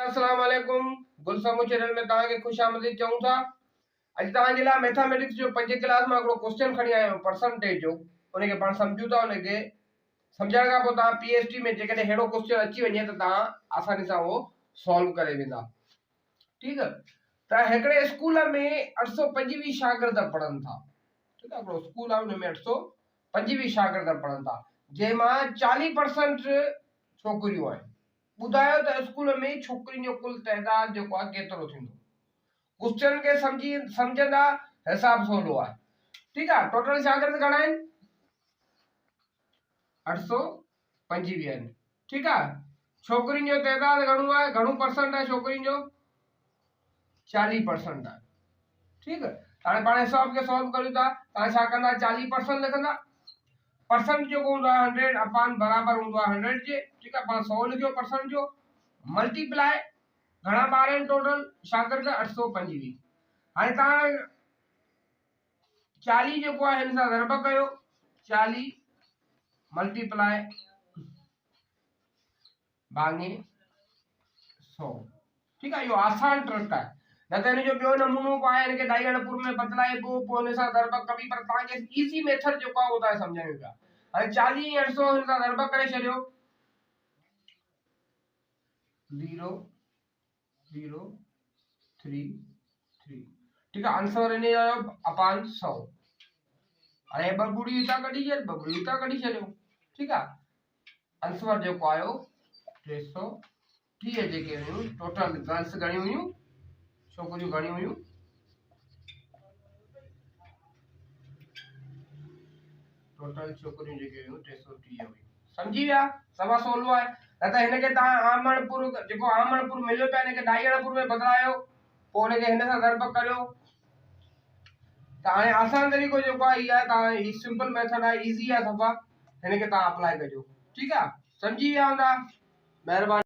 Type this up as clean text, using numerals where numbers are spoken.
अस्सलाम वालेकुम। गुलसमू चैनल में तव्हांखे खुश आमदीद चऊं था। अॼु तव्हांजे लाइ मैथमेटिक्स जो 5 क्लास में हिकिड़ो क्वेश्चन खणी आयो परसेंटेज जो। उनखे पाण सम्झूं था। उनखे सम्झण खां पोइ तव्हां पीएचडी में जेकॾहिं अहिड़ो क्वेश्चन अची वञे त तव्हां आसानी सां उहो सॉल्व करे वेंदा। ठीकु आहे। त हिकिड़े स्कूल में 825 शागिर्द पढ़नि था। ठीकु आहे। हिकिड़ो स्कूल आहे उन में 825 शागिर्द पढ़नि था, जंहिंमां 40% छोकिरियूं आहिनि। ॿुधायो त स्कूल में छोकिरियुनि जो कुल तइदाद जेको आहे केतिरो थींदो। क्वेश्चन खे सम्झंदा हिसाब सवलो आहे। ठीकु आहे। टोटल शागिर्द घणा आहिनि? 825 आहिनि। ठीकु आहे। छोकिरियुनि जो तइदाद घणो आहे? घणो परसेंट आहे छोकिरियुनि जो? 40% आहे। ठीकु आहे। हाणे पाण हिसाब खे सॉल्व करियूं था। तव्हां छा कंदा? 40% लिखंदा। परसेंट जो हूंदो आहे 100 अपान बराबर हूंदो आहे 100 जे। ठीकु आहे। पाण 100 लिखियो परसेंट जो, मल्टीप्लाई घणा ॿार आहिनि टोटल शागिर्द? 825। हाणे तव्हां 40 जेको आहे हिन सां ज़रब कयो, 40 मल्टीप्लाई भाङे 100। ठीकु आहे। इहो आसान ट्रिक आहे। न त हिन जो ॿियो नमूनो बि आहे, हिनखे डाई अणपुर में बदिलाइबो, पोइ हिन सां ज़रब कबी, पर तव्हांखे इज़ी मेथड जेको आहे उहो तव्हां सम्झायूं पिया। हाणे 40 ऐं 800 हिन सां ज़रब करे छॾियो, 0 0 3 3। ठीकु आहे। आंसर इन जो अपान 100। हाणे ॿ ॿुड़ी हितां कढी छॾ, ॿ ॿुड़ी हितां कढी छॾियो। ठीकु आहे। आंसर जेको आयो 330 जेके हुयूं टोटल गर्ल्स घणी हुयूं, छोकिरियूं घणी हुयूं? टोटल छोकिरियूं जेके हुयूं 330 हुयूं। सम्झी विया? सवा सवलो आहे। न त हिनखे तव्हां आमणपुर जेको आमणपुर मिलियो पिया हिनखे डाई अणपुर में बदिलायो, पोइ हुनखे हिन सां ज़रब करियो। त हाणे आसान तरीक़ो जेको आहे इहा आहे, तव्हां ही सिंपल मेथड आहे, इज़ी आहे सफ़ा। हिनखे तव्हां अप्लाई कजो। ठीकु आहे। सम्झी विया हूंदा। महिरबानी।